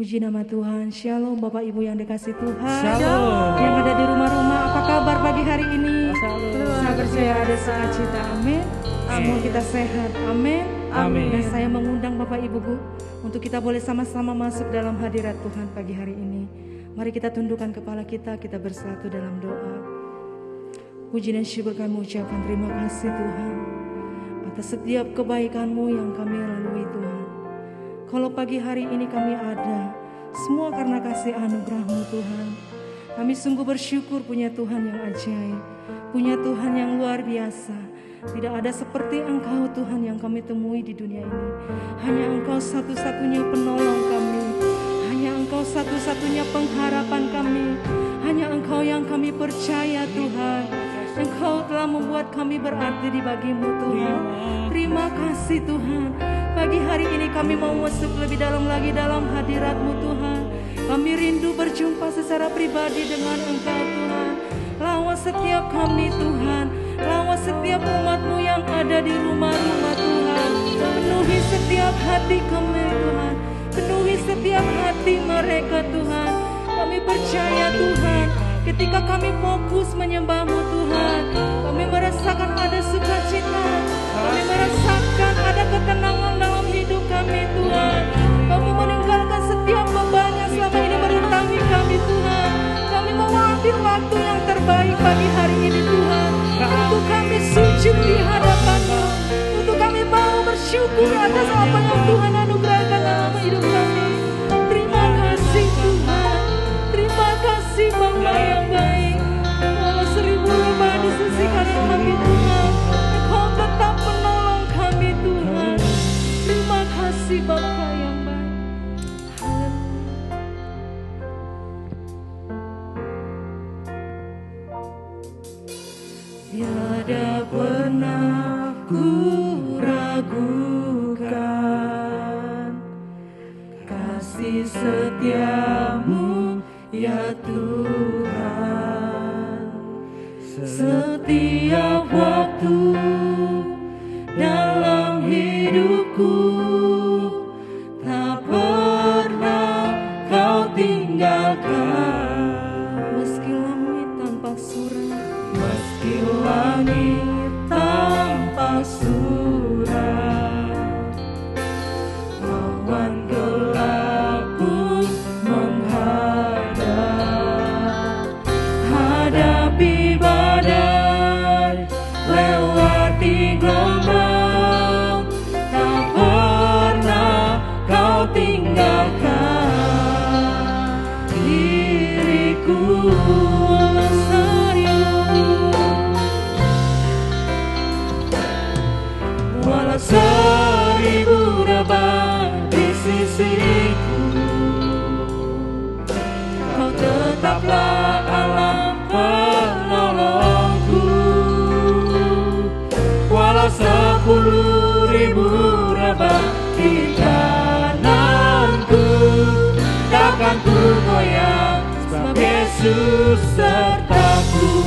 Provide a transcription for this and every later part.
Puji nama Tuhan. Shalom Bapak Ibu yang dikasih Tuhan. Shalom. Yang ada di rumah-rumah, apa kabar pagi hari ini? Shalom. Saya percaya ada sukacita. Amin. Semua kita sehat. Amin. Amin. Dan saya mengundang Bapak Ibu untuk kita boleh sama-sama masuk dalam hadirat Tuhan pagi hari ini. Mari kita tundukkan kepala kita bersatu dalam doa. Puji dan syukur kami ucapkan terima kasih Tuhan atas setiap kebaikan-Mu yang kami lalui Tuhan. Kalau pagi hari ini kami ada, semua karena kasih anugerah-Mu Tuhan. Kami sungguh bersyukur punya Tuhan yang ajaib, punya Tuhan yang luar biasa. Tidak ada seperti Engkau Tuhan yang kami temui di dunia ini. Hanya Engkau satu-satunya penolong kami, hanya Engkau satu-satunya pengharapan kami, hanya Engkau yang kami percaya Tuhan. Engkau telah membuat kami berarti di bagi-Mu Tuhan. Terima kasih Tuhan. Pagi hari ini kami mau masuk lebih dalam lagi dalam hadirat-Mu Tuhan. Kami rindu berjumpa secara pribadi dengan Engkau Tuhan. Lawan setiap kami Tuhan, lawan setiap umat-Mu yang ada di rumah-rumah Tuhan. Penuhi setiap hati kami Tuhan, penuhi setiap hati mereka Tuhan. Kami percaya Tuhan, ketika kami fokus menyembah-Mu Tuhan, kami merasakan ada sukacita, kami merasakan ada ketenangan dalam hidup kami Tuhan. Kami meninggalkan setiap beban yang selama ini merintangi kami Tuhan. Kami mau ambil waktu yang terbaik pagi hari ini Tuhan, untuk kami sujud di hadapan-Mu, untuk kami mau bersyukur atas apa yang Tuhan anugerahkan dalam hidup kami. Terima kasih Tuhan, terima kasih Bapa yang baik. Walau 1000 rebah di sisi kanan kami Tuhan, Engkau tetap menolong kami Tuhan. Terima kasih Bapa yang baik. Tiada pernah ku ragukan kasih setiamu ya Tuhan. Setiap waktu dalam hidupku tak pernah Kau tinggalkan. Meski langit tanpa surah, meski langit tanpa surah, awan gelap pun menghadap, hadapi badai, lewati gelombang, tak pernah Kau tinggalkan diriku. Walau 1000 rebah di sisiku, Kau tetaplah Allah penolongku. Walau 10.000 rebah di kananku, takkan ku goyah sebab Yesus sertaku.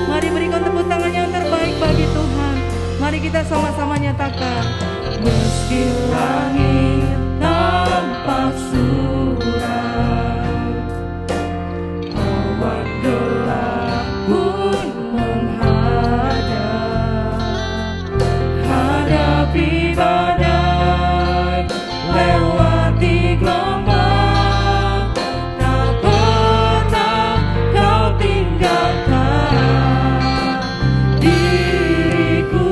Mari berikan tepuk tangan yang terbaik bagi Tuhan. Mari kita sama-sama nyatakan, meski langit tanpa surah, awan gelap pun menghadap, hadapi badai, lewati gelombang, tak pernah Kau tinggalkan diriku.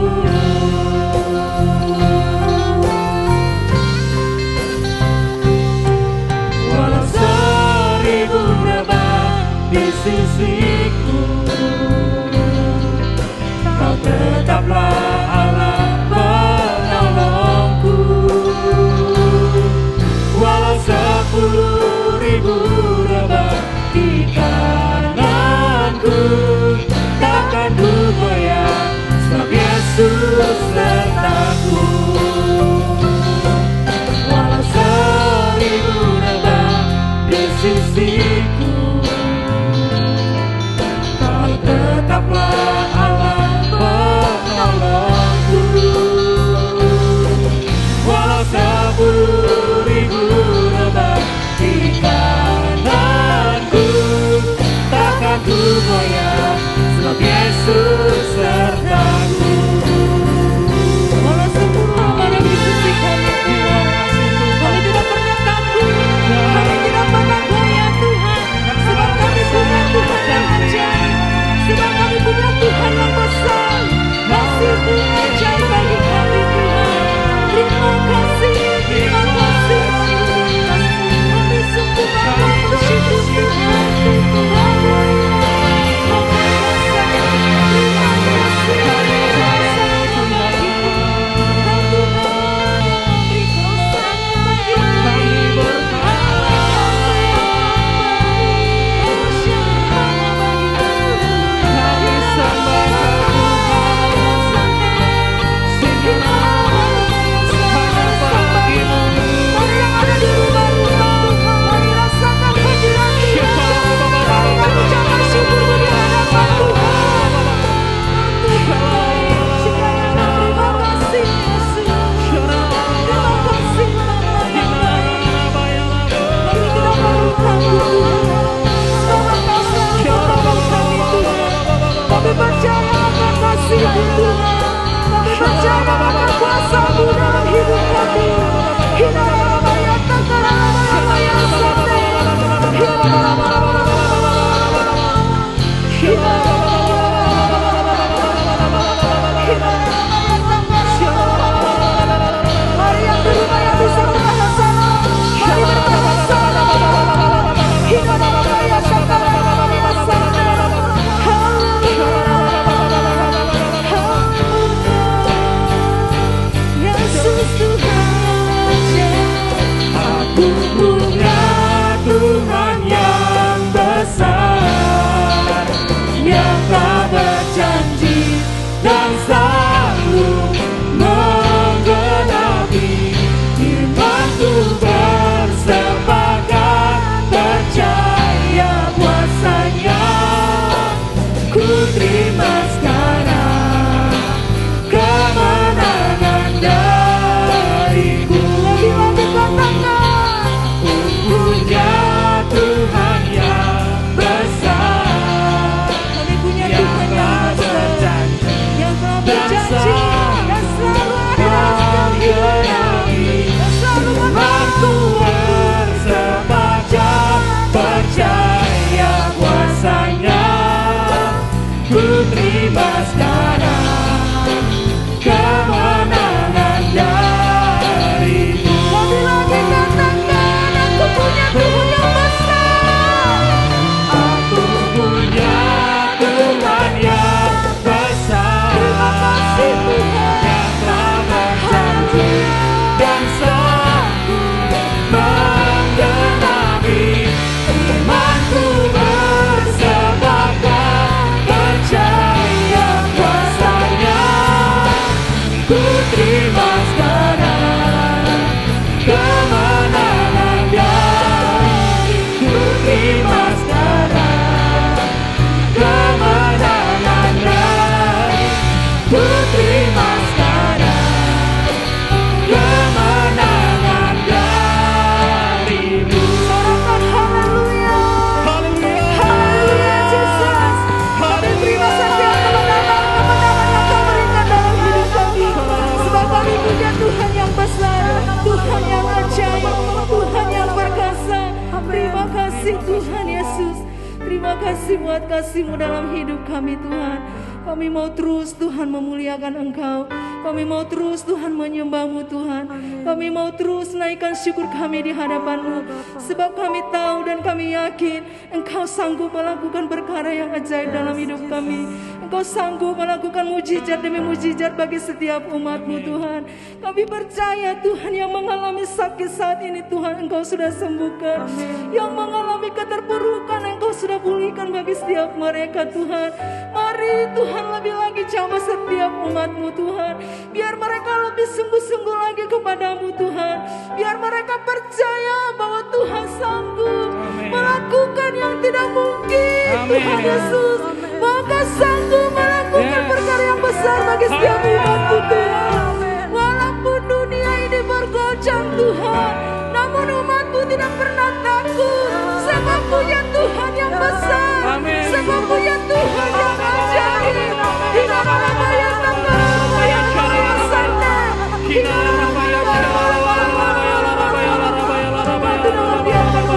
kasih buat kasih-Mu dalam hidup kami Tuhan. Kami mau terus Tuhan memuliakan Engkau. Kami mau terus Tuhan menyembah-Mu Tuhan. Kami mau terus naikkan syukur kami di hadapan-Mu. Sebab kami tahu dan kami yakin Engkau sanggup melakukan perkara yang ajaib dalam hidup kami. Engkau sanggup melakukan mujizat demi mujizat bagi setiap umat-Mu Tuhan. Kami percaya Tuhan, yang mengalami sakit saat ini Tuhan Engkau sudah sembuhkan. Yang mengalami keterpurukan Engkau sudah pulihkan bagi setiap mereka Tuhan. Mari Tuhan lebih lagi jamah setiap umat-Mu Tuhan. Biar mereka lebih sungguh-sungguh lagi kepadamu Tuhan. Biar mereka percaya bahwa Tuhan sanggup melakukan yang tidak mungkin. Tuhan Yesus, maka sanggup melakukan perkara yang besar bagi setiap umat-Mu Tuhan. Walaupun dunia ini bergoncang Tuhan, namun umat-Mu tidak pernah takut. Sebab punya Tuhan yang besar, sebab punya Tuhan yang ajaib.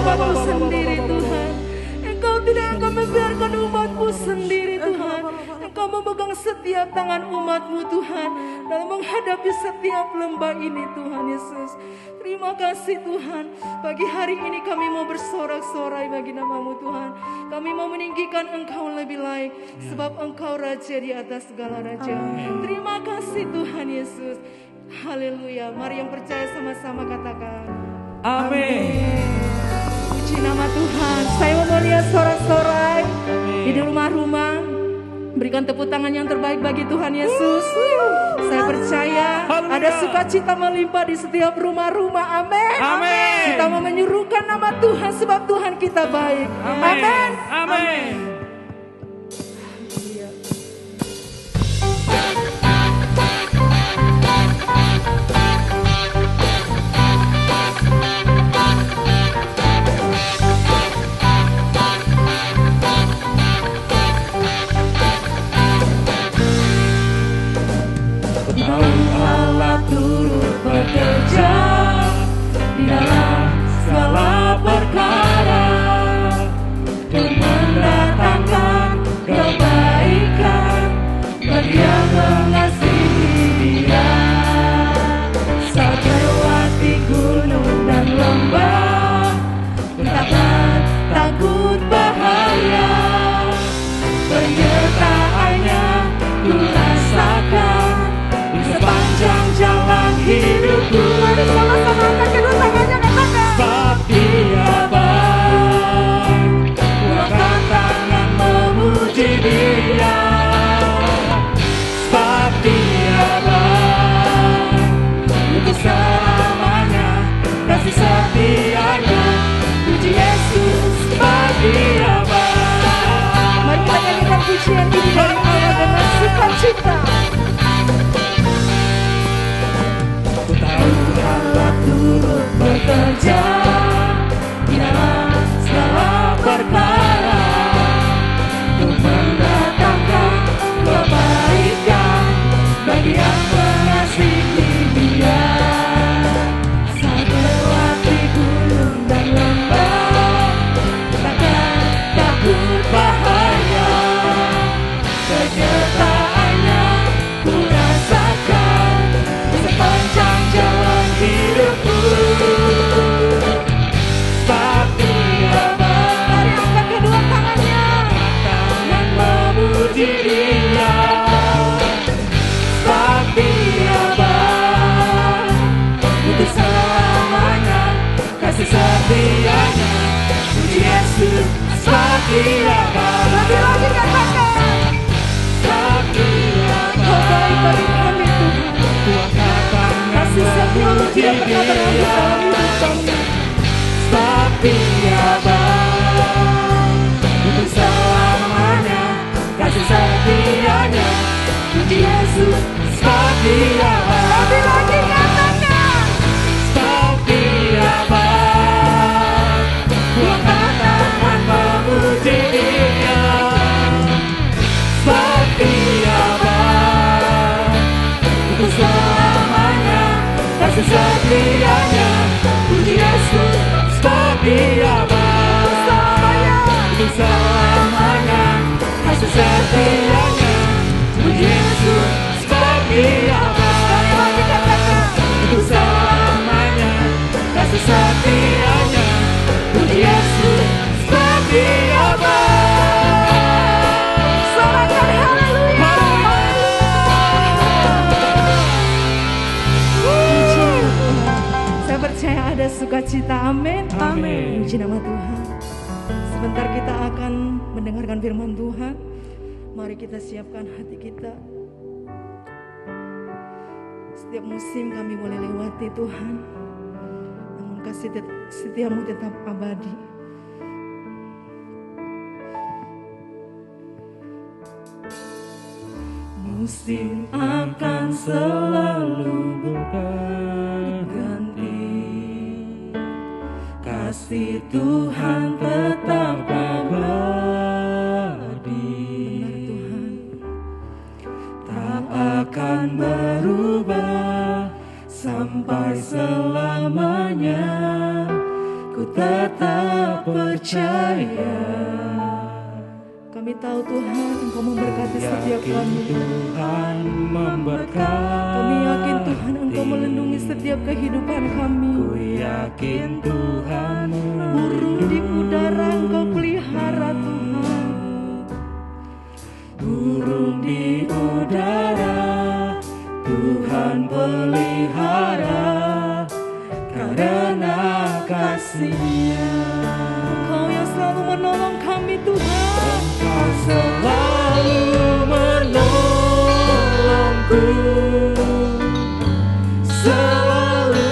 Umat-Mu sendiri Tuhan. Engkau tidak akan membiarkan umat-Mu sendiri Tuhan. Engkau memegang setiap tangan umat-Mu Tuhan dalam menghadapi setiap lembah ini Tuhan Yesus. Terima kasih Tuhan. Pagi hari ini kami mau bersorak-sorai bagi nama-Mu Tuhan. Kami mau meninggikan Engkau lebih layak, sebab Engkau Raja di atas segala raja. Terima kasih Tuhan Yesus. Haleluya. Mari yang percaya sama-sama katakan amin. Puji nama Tuhan. Saya mau lihat sorak-sorai di rumah-rumah. Berikan tepuk tangan yang terbaik bagi Tuhan Yesus. Saya percaya ada sukacita melimpah di setiap rumah-rumah. Amin. Kita mau menyuruhkan nama Tuhan sebab Tuhan kita baik. Amin. Amin. Bekerja di dalam segala perkara dan mendatangkan kebaikan bagi yang mengasihi Dia. Saat melewati gunung dan lembah, takkan takut bahaya. Penyertaannya ku rasakan di sepanjang jalan hidupku. Mari sama-sama angkat kedua tangannya, katakan sebab Dia baik. Ku angkat tangan memuji Dia. Sebab Dia baik, untuk selamanya kasih setianya. Puji Yesus, sebab Dia baik. Mari kita nyanyikan pujian ini dari Allah dengan sukacita. Allah turut bekerja di dalam segala perkara untuk mendatangkan kebaikan bagi yang mengasihi Dia. Saat melewati gunung dan lembah, takkan takut bahaya. Penyertaannya ku rasakan di sepanjang jalan hidupku. Sebab Dia baik. Mari angkat kedua tangannya. Tangan memuji Dia. Sebab Dia baik, untuk selamanya kasih setianya. Puji Yesus, sebab Dia baik. Lebih lagi katakan Sebab Dia Kau baik bagi baik. kami Tuhan. Kasih setiamu tidak pernah berakhir dalam hidup kami. Sebab Dia baik, untuk selamanya kasih setianya. Puji Yesus, sebab Dia baik. Lebih lagi katakan Sebab Dia baik, ku angkat tangan memuji Dia. Sebab Dia baik, untuk selamanya kasih setianya. Puji Yesus, sebab Dia setianya, Tuhan Yesus setia banget. Sorakan haleluya. Saya percaya ada sukacita, amin. Amin. Puji nama Tuhan. Sebentar kita akan mendengarkan firman Tuhan. Mari kita siapkan hati kita. Setiap musim kami boleh lewati Tuhan, namun kasih setiamu tetap abadi. Musim akan selalu berganti, kasih Tuhan tetap abadi. Tak akan berubah sampai selamanya, ku tetap percaya. Kami tahu Tuhan Engkau memberkati setiap kami. Tuhan memberkati. Kami yakin Tuhan Engkau melindungi setiap kehidupan kami. Ku yakin Tuhan Burung di udara Engkau pelihara Tuhan. burung di udara, Tuhan pelihara karena kasih-Nya. Engkau yang selalu menolong kami Tuhan. Engkau selalu menolongku, selalu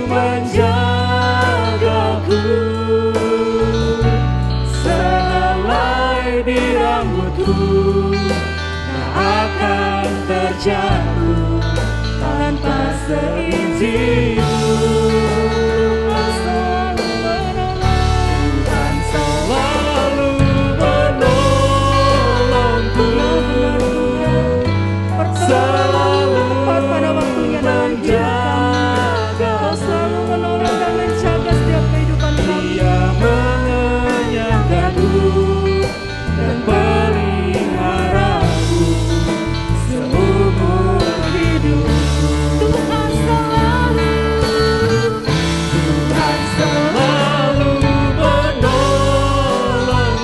menjagaku, sehelai di rambutku tak akan terjatuh tanpa seizinmu. Tuhan selalu menolongku, selalu pada waktunya dalam hidup kami. Kau selalu menolong dan menjaga setiap kehidupan kami. Dia mengenyangkanku dan peliharaku seumur hidupku. Tuhan selalu menolongku.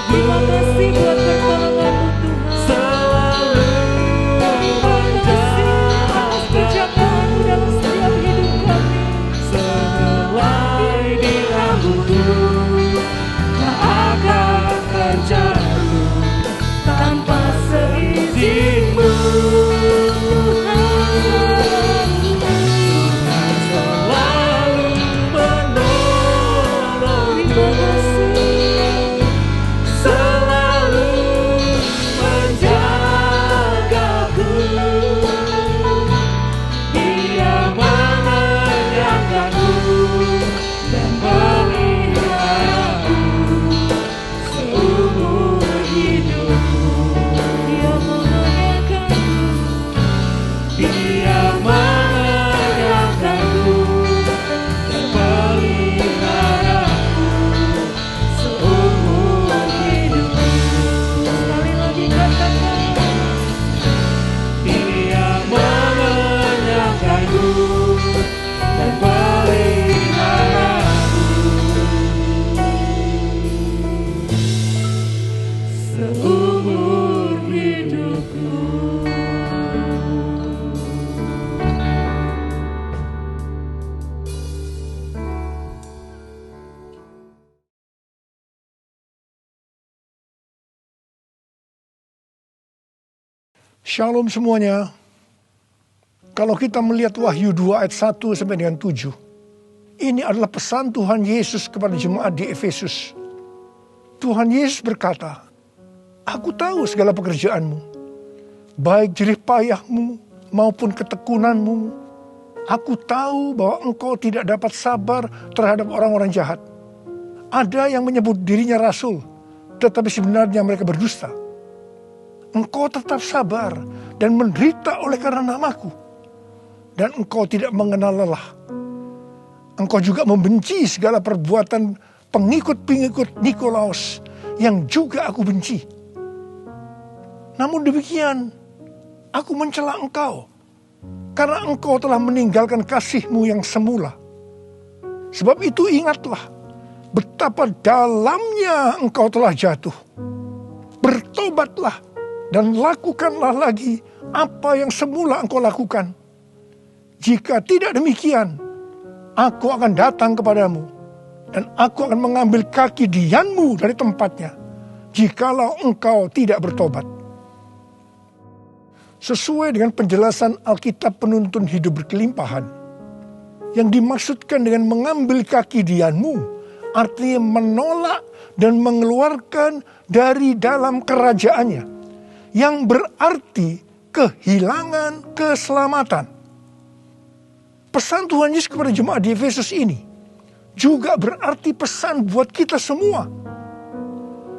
Terima kasih buat pertolonganmu Tuhan. Selalu Terima kasih atas kejaгаanmu dalam setiap hidup kami. sehelai di rambutku tak akan terjatuh tanpa seizinmu. Tuhan selalu menolongku, selalu menjagaku. Dia mengenyangkanku dan peliharaku seumur hidupku. Dia mengenyangkanku. Dia mengenyangkanku dan peliharaku seumur hidupku. Sekali lagi katakan. Dia mengenyangkanku dan peliharaku seumur hidupku. Shalom semuanya. Kalau kita melihat Wahyu 2 ayat 1 sampai dengan 7, ini adalah pesan Tuhan Yesus kepada jemaat di Efesus. Tuhan Yesus berkata, "Aku tahu segala pekerjaanmu, baik jerih payahmu maupun ketekunanmu. Aku tahu bahwa engkau tidak dapat sabar terhadap orang-orang jahat. Ada yang menyebut dirinya rasul, tetapi sebenarnya mereka berdusta. Engkau tetap sabar dan menderita oleh karena namaku, dan engkau tidak mengenal lelah. Engkau juga membenci segala perbuatan pengikut-pengikut Nikolaus yang juga aku benci. Namun demikian, aku mencela engkau, karena engkau telah meninggalkan kasihmu yang semula. Sebab itu ingatlah betapa dalamnya engkau telah jatuh. Bertobatlah dan lakukanlah lagi apa yang semula engkau lakukan. Jika tidak demikian, aku akan datang kepadamu dan aku akan mengambil kaki dianmu dari tempatnya, jikalau engkau tidak bertobat. Sesuai dengan penjelasan Alkitab penuntun hidup berkelimpahan, yang dimaksudkan dengan mengambil kaki dianmu, artinya menolak dan mengeluarkan dari dalam kerajaannya, yang berarti kehilangan keselamatan. Pesan Tuhan Yesus kepada jemaat di Efesus ini juga berarti pesan buat kita semua,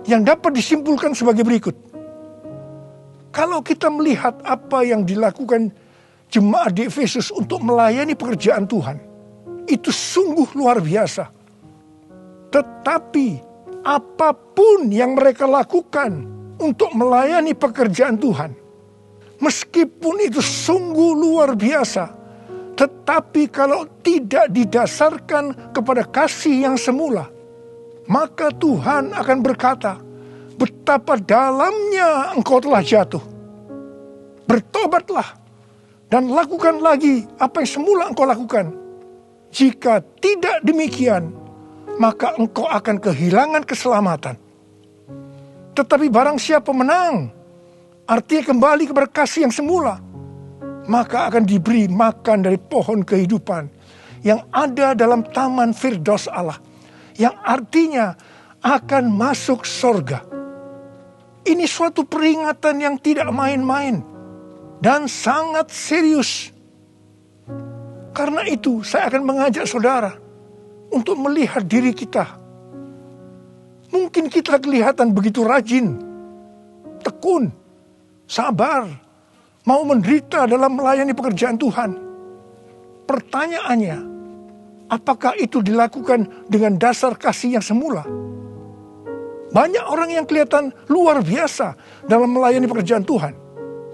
yang dapat disimpulkan sebagai berikut. Kalau kita melihat apa yang dilakukan jemaat di Efesus untuk melayani pekerjaan Tuhan, itu sungguh luar biasa. Tetapi apapun yang mereka lakukan untuk melayani pekerjaan Tuhan, meskipun itu sungguh luar biasa, tetapi kalau tidak didasarkan kepada kasih yang semula, maka Tuhan akan berkata, betapa dalamnya engkau telah jatuh. Bertobatlah dan lakukan lagi apa yang semula engkau lakukan. Jika tidak demikian, maka engkau akan kehilangan keselamatan. Tetapi barang siapa menang, artinya kembali kepada kasih yang semula, maka akan diberi makan dari pohon kehidupan yang ada dalam taman Firdaus Allah, yang artinya akan masuk sorga. Ini suatu peringatan yang tidak main-main dan sangat serius. Karena itu saya akan mengajak saudara untuk melihat diri kita. Mungkin kita kelihatan begitu rajin, tekun, sabar, mau menderita dalam melayani pekerjaan Tuhan. Pertanyaannya, apakah itu dilakukan dengan dasar kasih yang semula? Banyak orang yang kelihatan luar biasa dalam melayani pekerjaan Tuhan,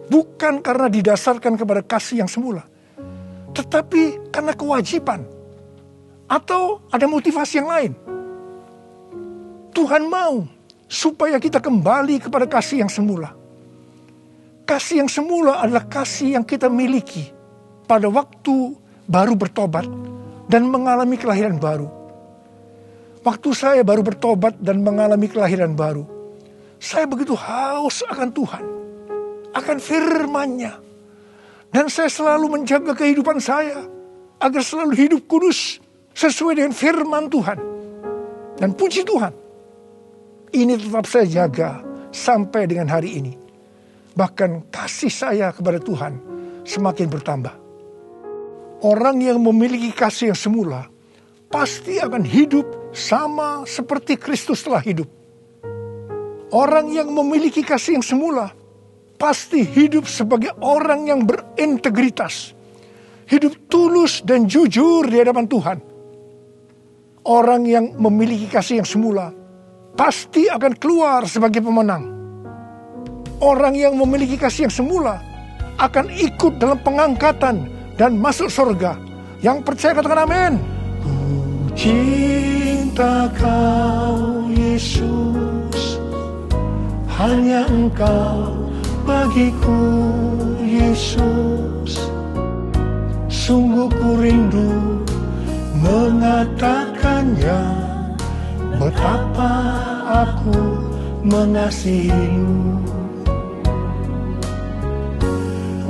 bukan karena didasarkan kepada kasih yang semula, tetapi karena kewajiban atau ada motivasi yang lain. Tuhan mau supaya kita kembali kepada kasih yang semula. Kasih yang semula adalah kasih yang kita miliki pada waktu baru bertobat dan mengalami kelahiran baru. Waktu saya baru bertobat dan mengalami kelahiran baru, saya begitu haus akan Tuhan, akan firman-Nya. Dan saya selalu menjaga kehidupan saya agar selalu hidup kudus sesuai dengan firman Tuhan. Dan puji Tuhan, ini tetap saya jaga sampai dengan hari ini. Bahkan kasih saya kepada Tuhan semakin bertambah. Orang yang memiliki kasih yang semula pasti akan hidup sama seperti Kristus telah hidup. Orang yang memiliki kasih yang semula pasti hidup sebagai orang yang berintegritas, hidup tulus dan jujur di hadapan Tuhan. Orang yang memiliki kasih yang semula pasti akan keluar sebagai pemenang. Orang yang memiliki kasih yang semula akan ikut dalam pengangkatan dan masuk surga. Yang percaya katakan amin. Ku cinta Kau Yesus, hanya Engkau bagiku Yesus. Sungguh ku rindu mengatakannya, betapa aku mengasihimu.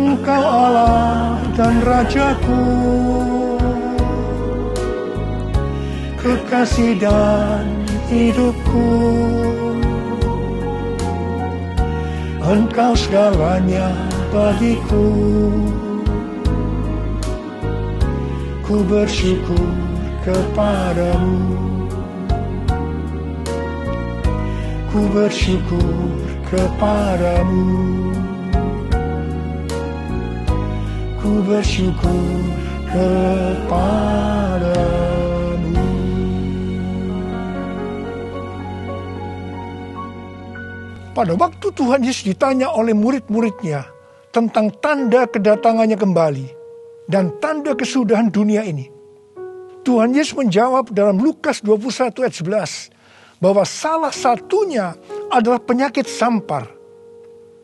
Engkau Allah dan Rajaku, kekasih dan hidupku. Engkau segalanya bagiku. Ku bersyukur kepadamu. Ku bersyukur kepadamu. Ku bersyukur kepadamu. Pada waktu Tuhan Yesus ditanya oleh murid-muridnya tentang tanda kedatangannya kembali dan tanda kesudahan dunia ini, Tuhan Yesus menjawab dalam Lukas 21 ayat 11 bahwa salah satunya adalah penyakit sampar.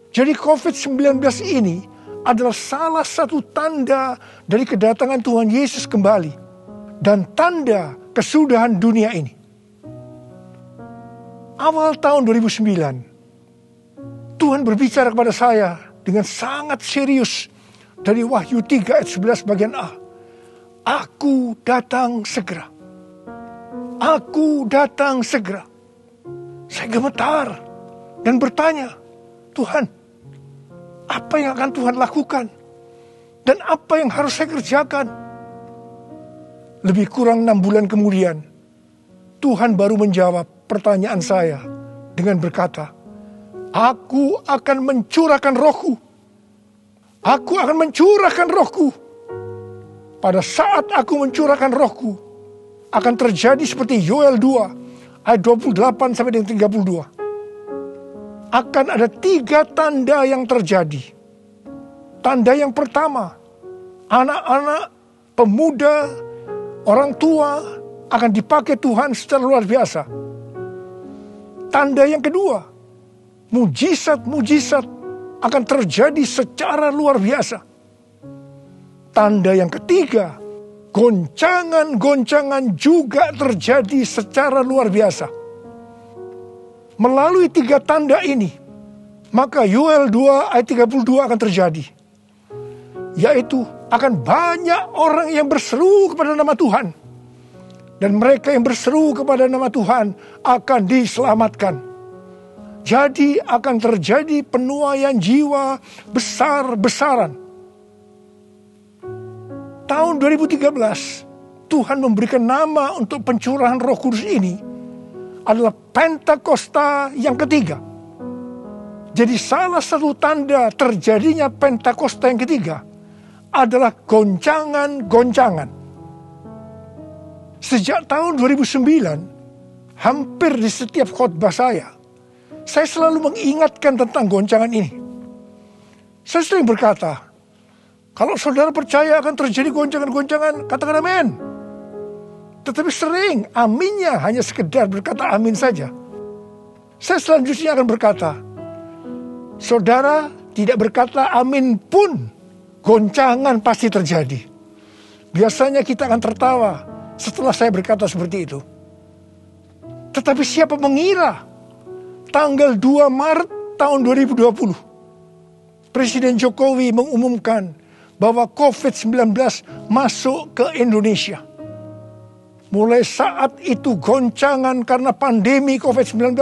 Jadi COVID-19 ini adalah salah satu tanda dari kedatangan Tuhan Yesus kembali dan tanda kesudahan dunia ini. Awal tahun 2009, Tuhan berbicara kepada saya dengan sangat serius dari Wahyu 3 ayat 11 bagian A. Aku datang segera. Aku datang segera. Saya gemetar dan bertanya, Tuhan, apa yang akan Tuhan lakukan? Dan apa yang harus saya kerjakan? Lebih kurang 6 bulan kemudian, Tuhan baru menjawab pertanyaan saya dengan berkata, Aku akan mencurahkan rohku. Aku akan mencurahkan rohku. Pada saat aku mencurahkan rohku, akan terjadi seperti Yoel 2 ayat 28 sampai dengan 32. Akan ada 3 tanda yang terjadi. Tanda yang pertama, anak-anak, pemuda, orang tua akan dipakai Tuhan secara luar biasa. Tanda yang kedua, mujizat-mujizat akan terjadi secara luar biasa. Tanda yang ketiga, goncangan-goncangan juga terjadi secara luar biasa. Melalui 3 tanda ini, maka Yoel 2 ayat 32 akan terjadi. Yaitu akan banyak orang yang berseru kepada nama Tuhan. Dan mereka yang berseru kepada nama Tuhan akan diselamatkan. Jadi akan terjadi penuaian jiwa besar-besaran. Tahun 2013, Tuhan memberikan nama untuk pencurahan Roh Kudus ini adalah Pentakosta yang ketiga. Jadi salah satu tanda terjadinya Pentakosta yang ketiga adalah goncangan-goncangan. Sejak tahun 2009, hampir di setiap khotbah saya selalu mengingatkan tentang goncangan ini. Saya sering berkata, kalau saudara percaya akan terjadi goncangan-goncangan, katakan amin. Tetapi sering aminnya hanya sekedar berkata amin saja. Saya selanjutnya akan berkata, saudara tidak berkata amin pun, goncangan pasti terjadi. Biasanya kita akan tertawa setelah saya berkata seperti itu. Tetapi siapa mengira tanggal 2 Maret tahun 2020, Presiden Jokowi mengumumkan bahwa COVID-19 masuk ke Indonesia. Mulai saat itu goncangan karena pandemi COVID-19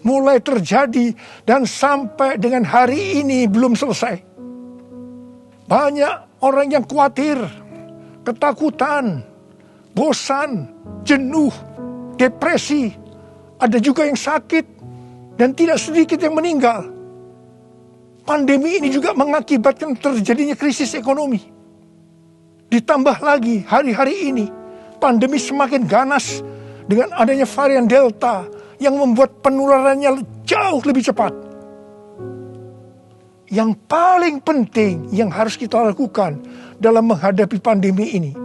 mulai terjadi dan sampai dengan hari ini belum selesai. Banyak orang yang khawatir, ketakutan, bosan, jenuh, depresi. Ada juga yang sakit dan tidak sedikit yang meninggal. Pandemi ini juga mengakibatkan terjadinya krisis ekonomi. Ditambah lagi hari-hari ini pandemi semakin ganas dengan adanya varian Delta yang membuat penularannya jauh lebih cepat. Yang paling penting yang harus kita lakukan dalam menghadapi pandemi ini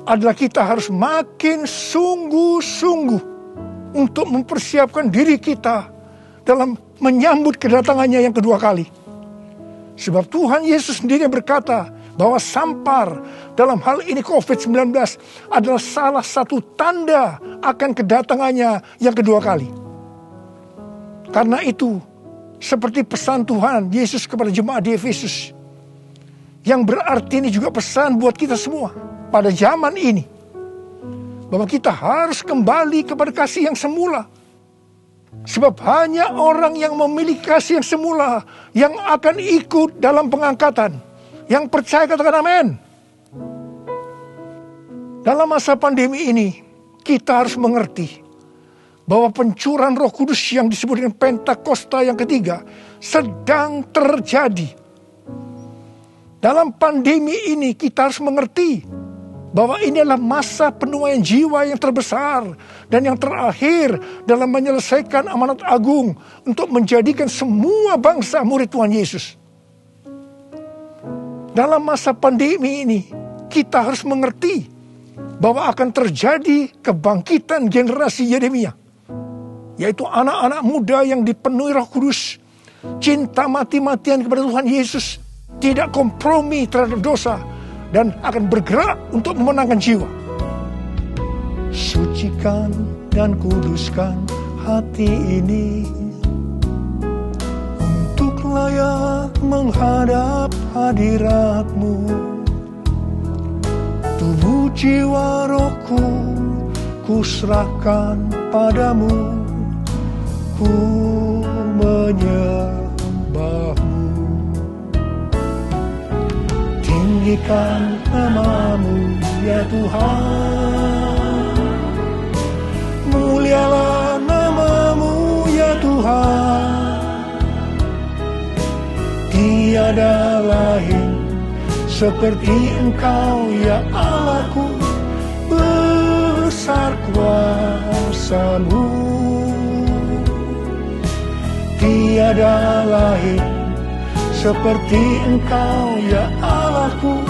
adalah kita harus makin sungguh-sungguh untuk mempersiapkan diri kita dalam menyambut kedatangannya yang kedua kali. Sebab Tuhan Yesus sendiri berkata bahwa sampar dalam hal ini COVID-19 adalah salah satu tanda akan kedatangannya yang kedua kali. Karena itu, seperti pesan Tuhan Yesus kepada jemaat di Efesus, yang berarti ini juga pesan buat kita semua pada zaman ini, bahwa kita harus kembali kepada kasih yang semula. Sebab hanya orang yang memiliki kasih yang semula yang akan ikut dalam pengangkatan. Yang percaya katakan amin. Dalam masa pandemi ini, kita harus mengerti bahwa pencurahan Roh Kudus yang disebut dengan Pentakosta yang ketiga sedang terjadi. Dalam pandemi ini kita harus mengerti bahwa ini adalah masa penuaian jiwa yang terbesar dan yang terakhir dalam menyelesaikan amanat agung untuk menjadikan semua bangsa murid Tuhan Yesus. Dalam masa pandemi ini, kita harus mengerti bahwa akan terjadi kebangkitan generasi Yeremia, yaitu anak-anak muda yang dipenuhi Roh Kudus, cinta mati-matian kepada Tuhan Yesus, tidak kompromi terhadap dosa, dan akan bergerak untuk memenangkan jiwa. Sucikan dan kuduskan hati ini untuk layak menghadap hadirat-Mu. Tubuh jiwa rohku kuserahkan padamu, ku menyembah-Mu. Tinggikan nama-Mu ya Tuhan, mulialah nama-Mu ya Tuhan. Tiada lain seperti Engkau ya Allahku, besar kuasa-Mu. Tiada lain seperti Engkau ya Allahku,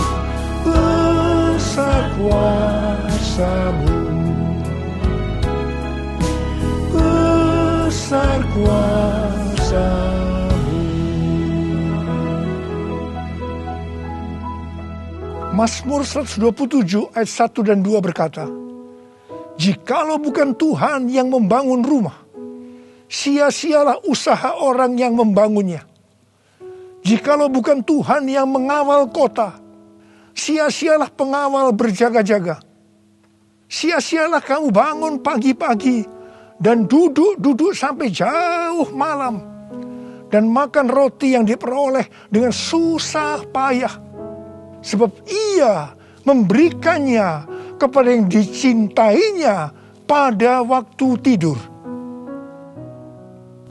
besar kuasa-Mu. Besar kuasa-Mu. Mazmur 127 ayat 1 dan 2 berkata, jikalau bukan Tuhan yang membangun rumah, sia-sialah usaha orang yang membangunnya. Jikalau bukan Tuhan yang mengawal kota, sia-sialah pengawal berjaga-jaga. Sia-sialah kamu bangun pagi-pagi dan duduk-duduk sampai jauh malam, dan makan roti yang diperoleh dengan susah payah. Sebab Ia memberikannya kepada yang dicintainya pada waktu tidur.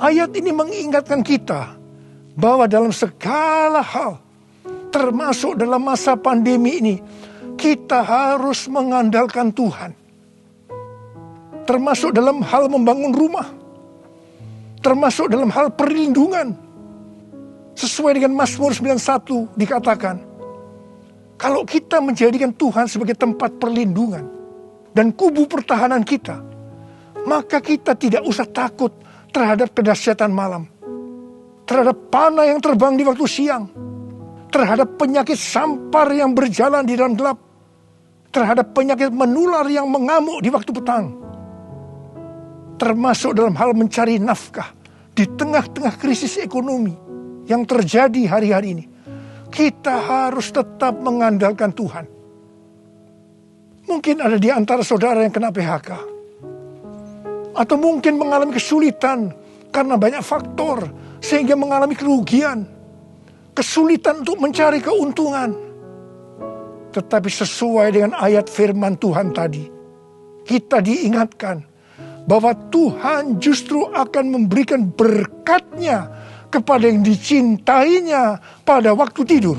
Ayat ini mengingatkan kita bahwa dalam segala hal, termasuk dalam masa pandemi ini, kita harus mengandalkan Tuhan. Termasuk dalam hal membangun rumah, termasuk dalam hal perlindungan. Sesuai dengan Mazmur 91 dikatakan, kalau kita menjadikan Tuhan sebagai tempat perlindungan dan kubu pertahanan kita, maka kita tidak usah takut terhadap kedahsyatan malam, terhadap panah yang terbang di waktu siang, terhadap penyakit sampar yang berjalan di dalam gelap, terhadap penyakit menular yang mengamuk di waktu petang, termasuk dalam hal mencari nafkah di tengah-tengah krisis ekonomi yang terjadi hari-hari ini. Kita harus tetap mengandalkan Tuhan. Mungkin ada di antara saudara yang kena PHK, atau mungkin mengalami kesulitan karena banyak faktor sehingga mengalami kerugian, kesulitan untuk mencari keuntungan. Tetapi sesuai dengan ayat firman Tuhan tadi, kita diingatkan bahwa Tuhan justru akan memberikan berkat-Nya kepada yang dicintainya pada waktu tidur.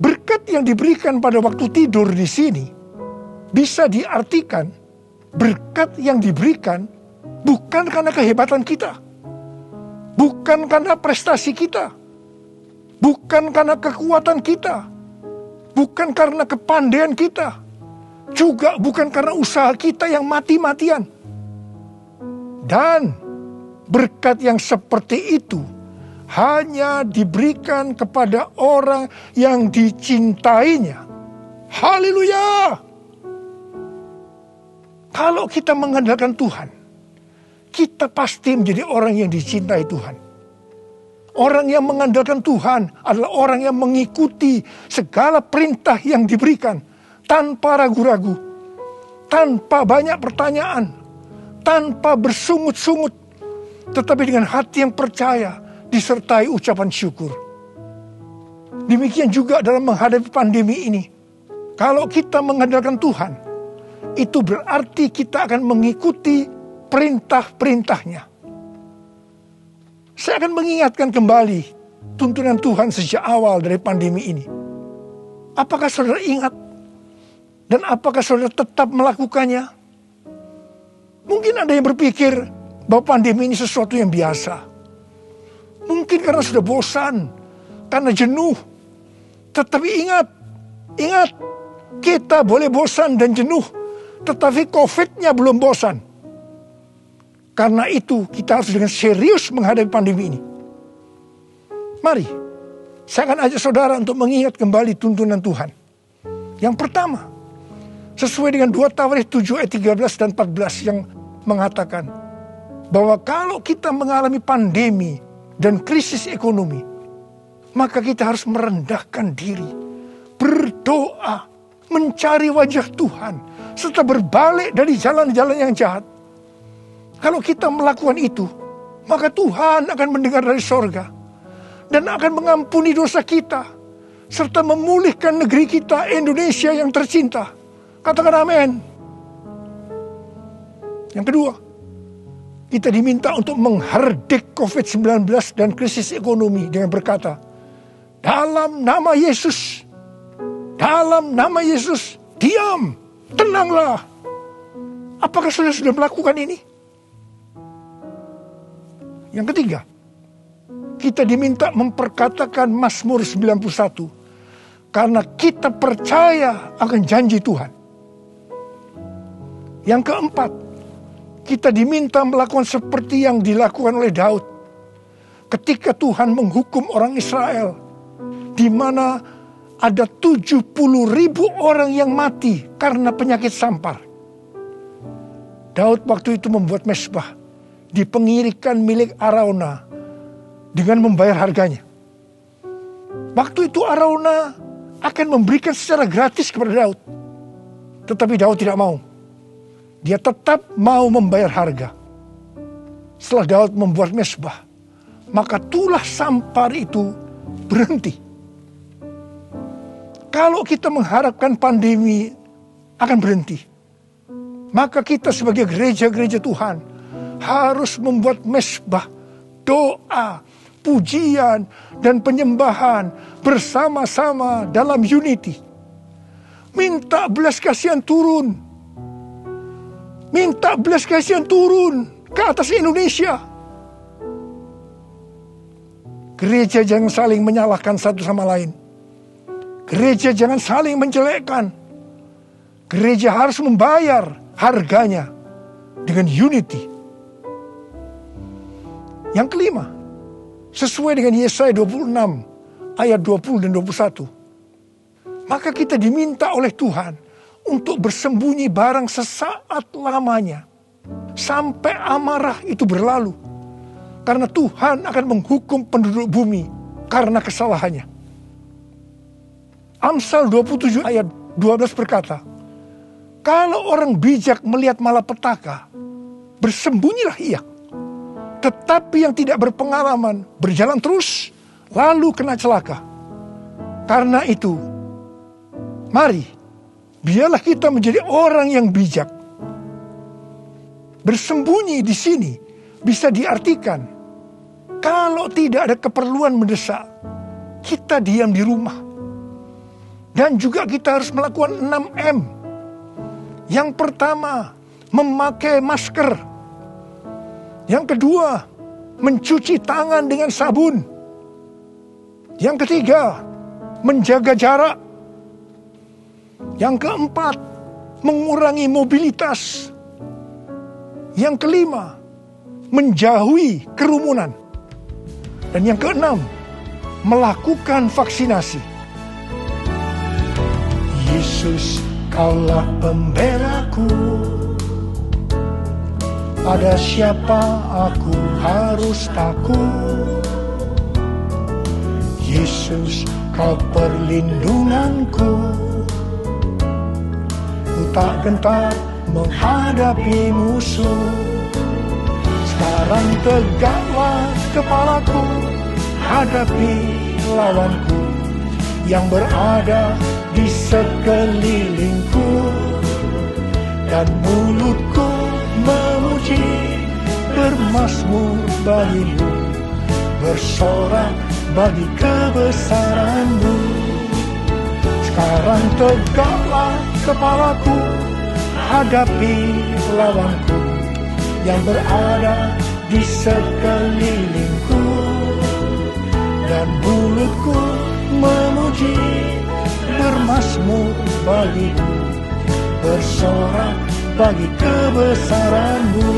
Berkat yang diberikan pada waktu tidur di sini bisa diartikan berkat yang diberikan bukan karena kehebatan kita, bukan karena prestasi kita, bukan karena kekuatan kita, bukan karena kepandaian kita, juga bukan karena usaha kita yang mati-matian. Dan berkat yang seperti itu hanya diberikan kepada orang yang dicintainya. Haleluya! Kalau kita mengandalkan Tuhan, kita pasti menjadi orang yang dicintai Tuhan. Orang yang mengandalkan Tuhan adalah orang yang mengikuti segala perintah yang diberikan tanpa ragu-ragu, tanpa banyak pertanyaan, tanpa bersungut-sungut, tetapi dengan hati yang percaya disertai ucapan syukur. Demikian juga dalam menghadapi pandemi ini. Kalau kita mengandalkan Tuhan, itu berarti kita akan mengikuti perintah-perintahnya. Saya akan mengingatkan kembali tuntunan Tuhan sejak awal dari pandemi ini. Apakah saudara ingat? Dan apakah saudara tetap melakukannya? Mungkin ada yang berpikir bahwa pandemi ini sesuatu yang biasa. Mungkin karena sudah bosan, karena jenuh. Tetapi ingat, Kita boleh bosan dan jenuh, tetapi COVID-nya belum bosan. Karena itu kita harus dengan serius menghadapi pandemi ini. Mari, saya akan ajak saudara untuk mengingat kembali tuntunan Tuhan. Yang pertama, sesuai dengan 2 Tawarikh 7 ayat 13 dan 14 yang mengatakan bahwa kalau kita mengalami pandemi dan krisis ekonomi, maka kita harus merendahkan diri, berdoa, mencari wajah Tuhan, serta berbalik dari jalan-jalan yang jahat. Kalau kita melakukan itu, maka Tuhan akan mendengar dari sorga dan akan mengampuni dosa kita, serta memulihkan negeri kita Indonesia yang tercinta. Katakan amin. Yang kedua, kita diminta untuk menghardik COVID-19 dan krisis ekonomi dengan berkata, dalam nama Yesus, diam, tenanglah. Apakah saudara sudah melakukan ini? Yang ketiga, kita diminta memperkatakan Mazmur 91 karena kita percaya akan janji Tuhan. Yang keempat, kita diminta melakukan seperti yang dilakukan oleh Daud ketika Tuhan menghukum orang Israel, di mana ada 70.000 orang yang mati karena penyakit sampar. Daud waktu itu membuat mezbah di pengirikan milik Arauna dengan membayar harganya. Waktu itu Arauna akan memberikan secara gratis kepada Daud. Tetapi Daud tidak mau. Dia tetap mau membayar harga. Setelah Daud membuat mezbah, maka tulah sampar itu berhenti. Kalau kita mengharapkan pandemi akan berhenti, maka kita sebagai gereja-gereja Tuhan harus membuat mezbah, doa, pujian, dan penyembahan bersama-sama dalam unity. Minta belas kasihan turun. Minta belas kasihan turun ke atas Indonesia. Gereja jangan saling menyalahkan satu sama lain. Gereja jangan saling menjelekkan. Gereja harus membayar harganya dengan unity. Yang kelima, sesuai dengan Yesaya 26 ayat 20 dan 21. Maka kita diminta oleh Tuhan untuk bersembunyi barang sesaat lamanya sampai amarah itu berlalu. Karena Tuhan akan menghukum penduduk bumi karena kesalahannya. Amsal 27 ayat 12 berkata, kalau orang bijak melihat malapetaka, bersembunyilah ia. Tetapi yang tidak berpengalaman berjalan terus, lalu kena celaka. Karena itu, mari, biarlah kita menjadi orang yang bijak. Bersembunyi di sini bisa diartikan, kalau tidak ada keperluan mendesak, kita diam di rumah. Dan juga kita harus melakukan 6M. Yang pertama, memakai masker. Yang kedua, mencuci tangan dengan sabun. Yang ketiga, menjaga jarak. Yang keempat, mengurangi mobilitas. Yang kelima, menjauhi kerumunan. Dan yang keenam, melakukan vaksinasi. Yesus, Kaulah pembelaku. Pada siapa aku harus takut? Yesus, Kau perlindunganku. Ku tak gentar menghadapi musuh. Sekarang tegaklah kepalaku, hadapi lawanku yang berada di sekelilingku. Dan mulutku memuji, bermazmur bagimu, bersorak bagi kebesaran-Mu. Sekarang tegaklah kepalaku, hadapi lawanku yang berada di sekelilingku. Dan mulutku memuji, bermazmur Mazmur bagiku, bersorak bagi kebesaran-Mu,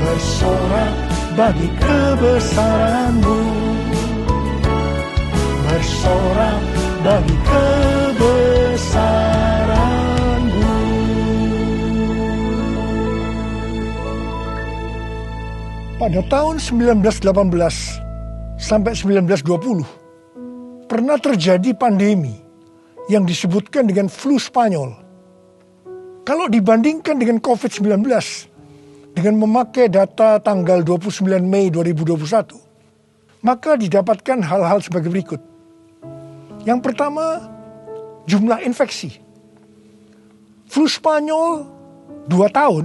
bersorak bagi kebesaran-Mu, bersorak bagi kebesaran-Mu. Pada tahun 1918 sampai 1920 pernah terjadi pandemi yang disebutkan dengan flu Spanyol. Kalau dibandingkan dengan COVID-19 dengan memakai data tanggal 29 Mei 2021, maka didapatkan hal-hal sebagai berikut. Yang pertama, jumlah infeksi. Flu Spanyol 2 tahun,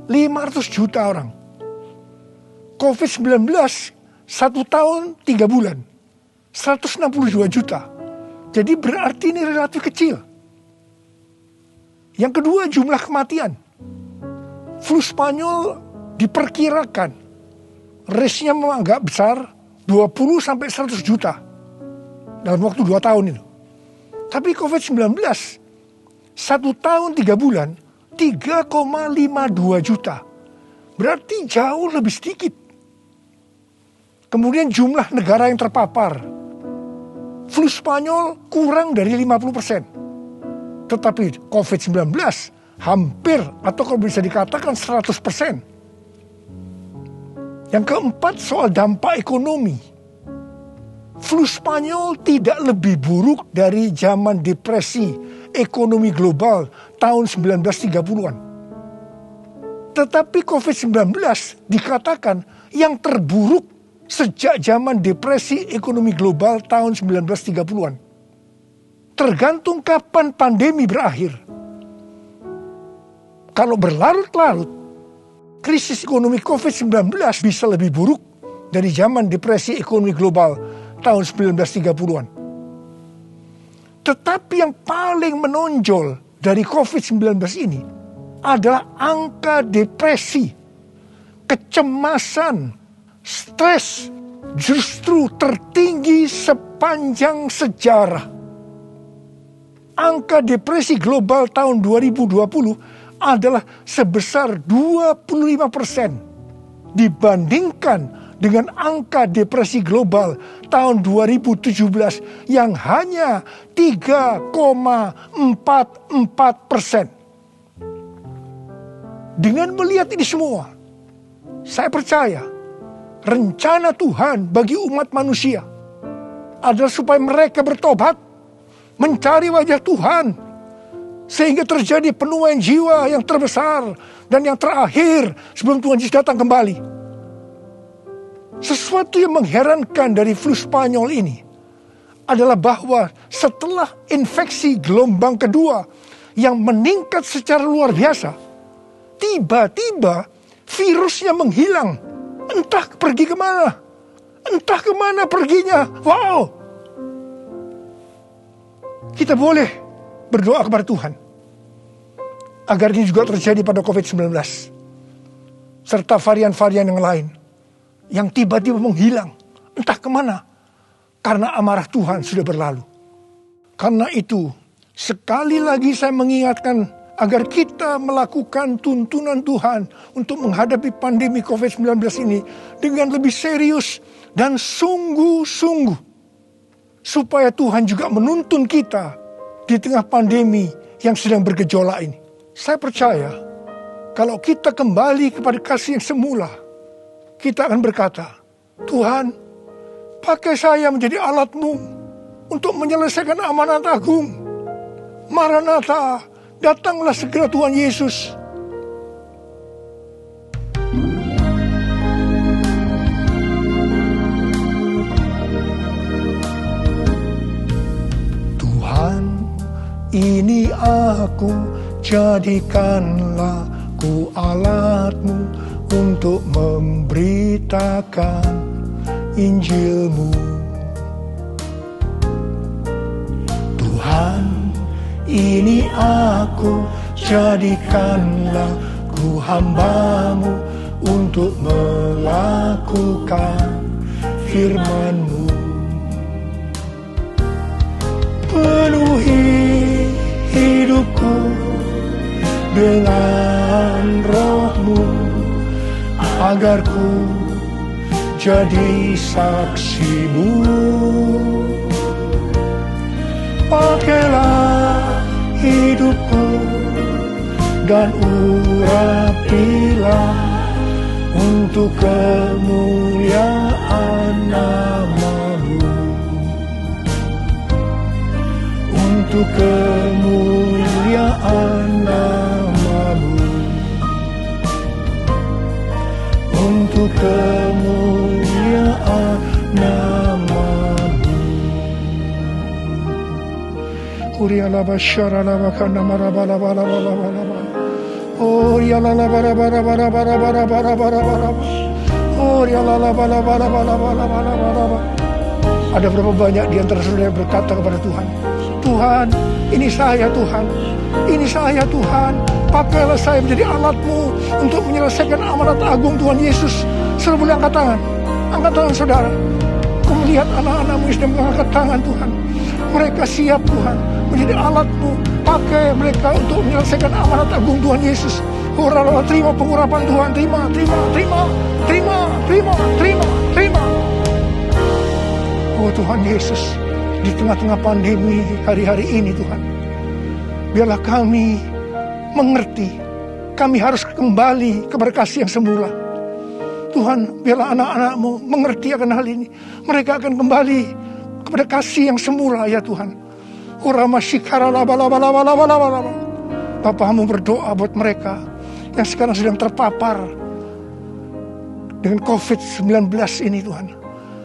500 juta orang. COVID-19 1 tahun 3 bulan, 162 juta. Jadi berarti ini relatif kecil. Yang kedua, jumlah kematian. Flu Spanyol diperkirakan risknya memang agak besar, 20 sampai 100 juta dalam waktu 2 tahun itu. Tapi COVID-19 1 tahun 3 bulan 3,52 juta. Berarti jauh lebih sedikit. Kemudian jumlah negara yang terpapar. Flu Spanyol kurang dari 50%. Tetapi COVID-19 hampir atau kalau bisa dikatakan 100%. Yang keempat, soal dampak ekonomi. Flu Spanyol tidak lebih buruk dari zaman depresi ekonomi global tahun 1930-an. Tetapi COVID-19 dikatakan yang terburuk sejak zaman depresi ekonomi global tahun 1930-an. Tergantung kapan pandemi berakhir. Kalau berlarut-larut, krisis ekonomi COVID-19 bisa lebih buruk dari zaman depresi ekonomi global tahun 1930-an. Tetapi yang paling menonjol dari COVID-19 ini adalah angka depresi, kecemasan, stres justru tertinggi sepanjang sejarah. Angka depresi global tahun 2020 adalah sebesar 25% dibandingkan dengan angka depresi global tahun 2017 yang hanya 3,44%. Dengan melihat ini semua, saya percaya rencana Tuhan bagi umat manusia adalah supaya mereka bertobat, mencari wajah Tuhan, sehingga terjadi penuaian jiwa yang terbesar dan yang terakhir sebelum Tuhan Yesus datang kembali. Sesuatu yang mengherankan dari flu Spanyol ini adalah bahwa setelah infeksi gelombang kedua yang meningkat secara luar biasa, tiba-tiba virusnya menghilang. Entah pergi kemana. Entah kemana perginya. Wow. Kita boleh berdoa kepada Tuhan agar ini juga terjadi pada COVID-19 serta varian-varian yang lain yang tiba-tiba menghilang entah kemana karena amarah Tuhan sudah berlalu. Karena itu sekali lagi saya mengingatkan agar kita melakukan tuntunan Tuhan untuk menghadapi pandemi COVID-19 ini dengan lebih serius dan sungguh-sungguh, supaya Tuhan juga menuntun kita di tengah pandemi yang sedang bergejolak ini. Saya percaya kalau kita kembali kepada kasih yang semula, kita akan berkata, Tuhan, pakai saya menjadi alat-Mu untuk menyelesaikan amanat agung. Maranatha, datanglah segera Tuhan Yesus. Tuhan, ini aku, jadikanlah ku alat-Mu untuk memberitakan Injil-Mu. Tuhan, ini aku, jadikanlah ku hamba-Mu untuk melakukan firman-Mu. Penuhi hidupku dengan roh-Mu, agar ku jadi saksi-Mu. Pakailah hidupku dan urapilah untuk kemuliaan nama-Mu, untuk kemuliaan nama-Mu, untuk kemuliaan nama-Mu. Urialaba syaralaba kana marabalaba laba laba laba. Oh ya la la bara bara bara bara bara bara bara bara. Oh ya la la bara bara bara bara bara bara. Ada berapa banyak di antara saudara yang berkata kepada Tuhan, Tuhan, ini saya Tuhan, ini saya Tuhan, pakailah saya menjadi alat-Mu untuk menyelesaikan amanat agung Tuhan Yesus. Saudara boleh angkat tangan saudara. Aku melihat anak-anak-Mu yang sedang mengangkat tangan Tuhan. Mereka siap Tuhan menjadi alat-Mu. Pakai mereka untuk menyelesaikan amanat agung Tuhan Yesus. Horala, terima pengurapan Tuhan. Terima. Oh Tuhan Yesus, di tengah-tengah pandemi hari-hari ini Tuhan, biarlah kami mengerti, kami harus kembali kepada kasih yang semula. Tuhan, biarlah anak-anak-Mu mengerti akan hal ini. Mereka akan kembali kepada kasih yang semula ya Tuhan. Bapa-Mu berdoa buat mereka yang sekarang sedang terpapar dengan COVID-19 ini Tuhan.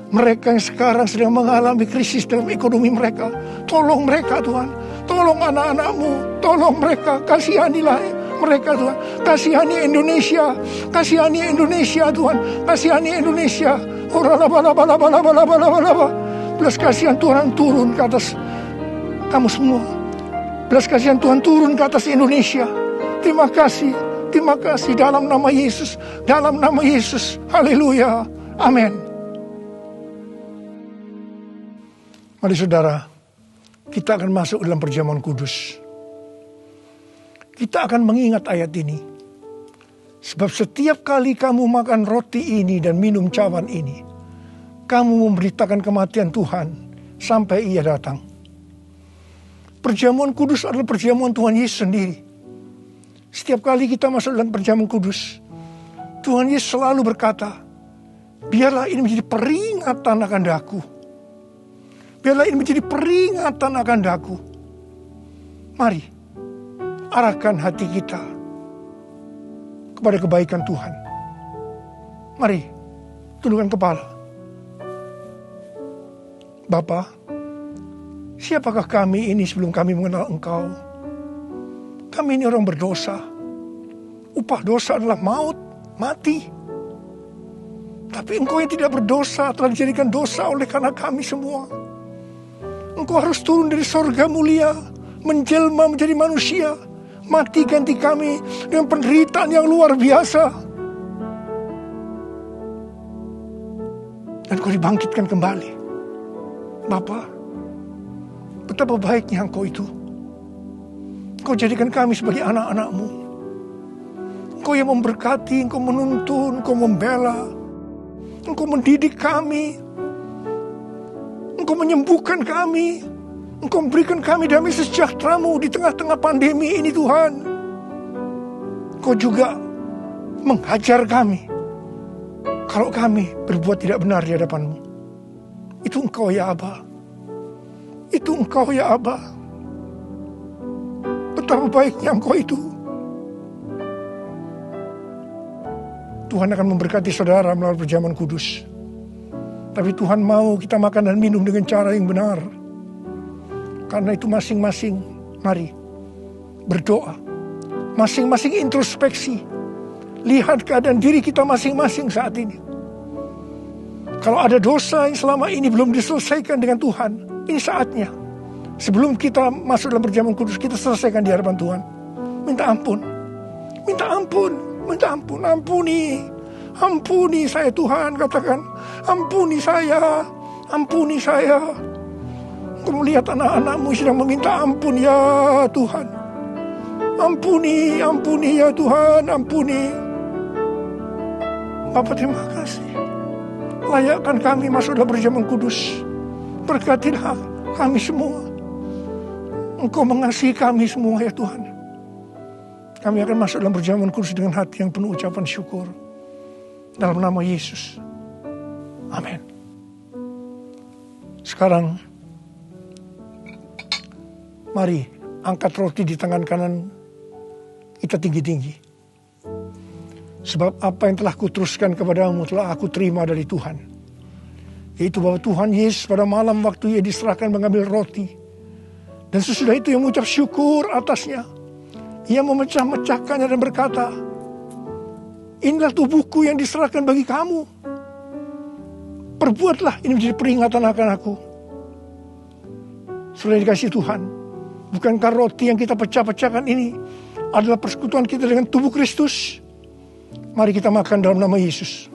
Mereka yang sekarang sedang mengalami krisis dalam ekonomi mereka. Tolong mereka Tuhan. Tolong anak-anak-Mu. Tolong mereka. Kasihanilah mereka Tuhan. Kasihani Indonesia. Kasihani Indonesia Tuhan. Kasihani Indonesia. Belas kasihan Tuhan turun ke atas kamu semua. Belas kasihan Tuhan turun ke atas Indonesia. Terima kasih dalam nama Yesus. Dalam nama Yesus. Haleluya. Amin. Mari saudara, kita akan masuk dalam perjamuan kudus. Kita akan mengingat ayat ini. Sebab setiap kali kamu makan roti ini dan minum cawan ini, kamu memberitakan kematian Tuhan sampai Ia datang. Perjamuan kudus adalah perjamuan Tuhan Yesus sendiri. Setiap kali kita masuk dalam perjamuan kudus, Tuhan Yesus selalu berkata, biarlah ini menjadi peringatan akan daku. Biarlah ini menjadi peringatan akan daku. Mari, arahkan hati kita kepada kebaikan Tuhan. Mari, tundukkan kepala. Bapa, siapakah kami ini sebelum kami mengenal Engkau? Kami ini orang berdosa. Upah dosa adalah maut, mati. Tapi Engkau yang tidak berdosa telah dijadikan dosa oleh karena kami semua. Engkau harus turun dari sorga mulia, menjelma menjadi manusia, mati ganti kami dengan penderitaan yang luar biasa. Dan Kau dibangkitkan kembali. Bapa, betapa baiknya Engkau itu. Engkau jadikan kami sebagai anak-anak-Mu. Engkau yang memberkati, Engkau menuntun, Engkau membela, Engkau mendidik kami, Engkau menyembuhkan kami, Engkau memberikan kami damai sejahtera-Mu di tengah-tengah pandemi ini Tuhan. Engkau juga menghajar kami kalau kami berbuat tidak benar di hadapan-Mu. Itu Engkau ya Aba. Itu Engkau ya Aba. Betapa baiknya Engkau itu. Tuhan akan memberkati saudara melalui perjamuan kudus. Tapi Tuhan mau kita makan dan minum dengan cara yang benar. Karena itu masing-masing, mari berdoa. Masing-masing introspeksi. Lihat keadaan diri kita masing-masing saat ini. Kalau ada dosa yang selama ini belum diselesaikan dengan Tuhan, ini saatnya. Sebelum kita masuk dalam perjamuan kudus, kita selesaikan di hadapan Tuhan. Minta ampun. Minta ampun. Minta ampun. Ampuni. Ampuni saya Tuhan, katakan. Ampuni saya. Ampuni saya. Engkau melihat anak-anak-Mu sedang meminta ampun ya Tuhan. Ampuni, ampuni ya Tuhan, ampuni. Bapa, terima kasih. Layakkan kami masuk dalam perjamuan kudus. Berkatilah kami semua. Engkau mengasihi kami semua ya Tuhan. Kami akan masuk dalam perjamuan kudus dengan hati yang penuh ucapan syukur. Dalam nama Yesus. Amin. Sekarang, mari angkat roti di tangan kanan kita tinggi-tinggi. Sebab apa yang telah kuteruskan kepadamu telah aku terima dari Tuhan. Yaitu bahwa Tuhan Yesus pada malam waktu Ia diserahkan mengambil roti. Dan sesudah itu Ia mengucap syukur atasnya. Ia memecah-mecahkannya dan berkata, inilah tubuhku yang diserahkan bagi kamu. Perbuatlah ini menjadi peringatan akan aku. Sudah dikasih Tuhan. Bukankah roti yang kita pecah-pecahkan ini adalah persekutuan kita dengan tubuh Kristus? Mari kita makan dalam nama Yesus.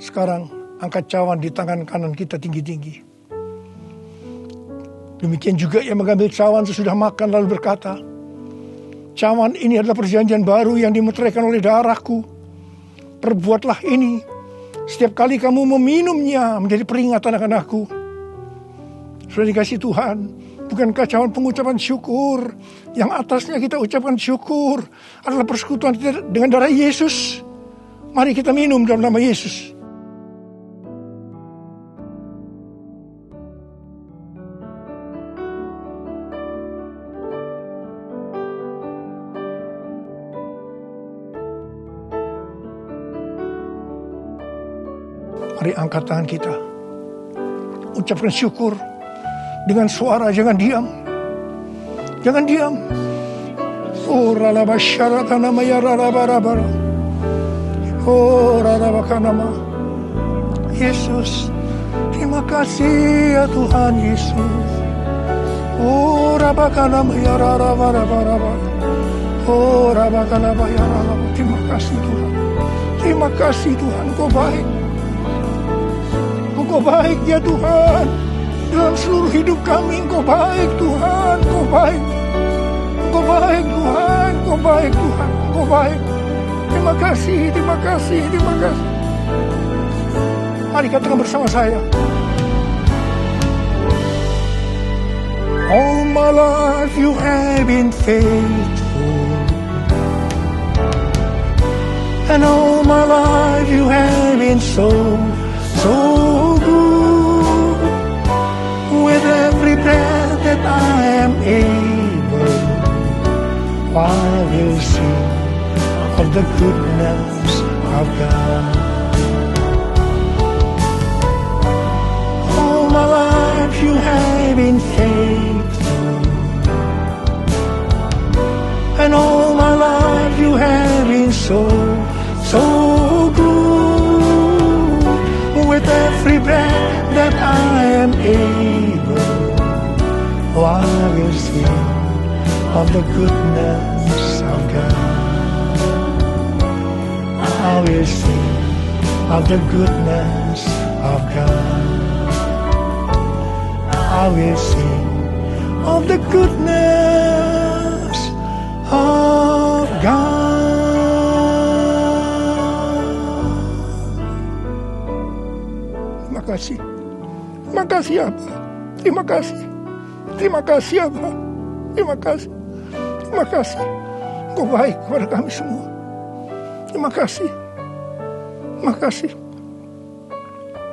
Sekarang angkat cawan di tangan kanan kita tinggi-tinggi. Demikian juga Ia mengambil cawan sesudah makan lalu berkata, cawan ini adalah perjanjian baru yang dimeteraikan oleh darahku. Perbuatlah ini setiap kali kamu meminumnya menjadi peringatan akan aku. Sudah dikasih Tuhan, bukankah cawan pengucapan syukur yang atasnya kita ucapkan syukur adalah persekutuan kita dengan darah Yesus? Mari kita minum dalam nama Yesus. Mari angkat tangan kita. Ucapkan syukur dengan suara, jangan diam. Jangan diam. Oh ralaba syaratana mayararabarabara. Oh ralabakanama. Yesus, terima kasih ya Tuhan Yesus. Oh rabakanama yararabarabara. Oh rabakanama yararaba. Terima kasih Tuhan. Terima kasih Tuhan, Kau baik. Engkau baik ya Tuhan. Dalam seluruh hidup kami Engkau baik Tuhan. Engkau baik. Engkau baik Tuhan. Engkau baik Tuhan. Engkau baik. Terima kasih. Terima kasih. Terima kasih. Mari katakan bersama saya. All my life you have been faithful. And all my life you have been so good. With every breath that I am able, I will sing of the goodness of God. All my life you have been faithful, and all my life you have been so good. With every breath that I am able, I will sing of the goodness of God. I will sing of the goodness of God. I will sing of the goodness of God. Terima kasih. Terima kasih Abah. Terima kasih. Terima kasih Abah. Terima kasih. Terima kasih. Engkau baik kepada kami semua. Terima kasih. Terima kasih.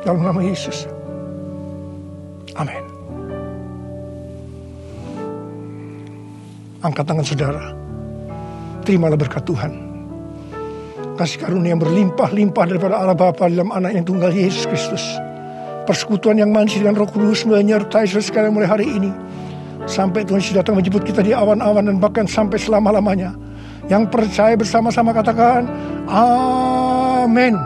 Dalam nama Yesus. Amin. Angkat tangan saudara. Terimalah berkat Tuhan. Kasih karunia yang berlimpah-limpah daripada Allah Bapa dalam anak yang tunggal Yesus Kristus. Persekutuan yang manis dengan Roh Kudus menyertai saudara sekalian mulai hari ini. Sampai Tuhan Yesus datang menjemput kita di awan-awan dan bahkan sampai selama-lamanya. Yang percaya bersama-sama katakan, Amin.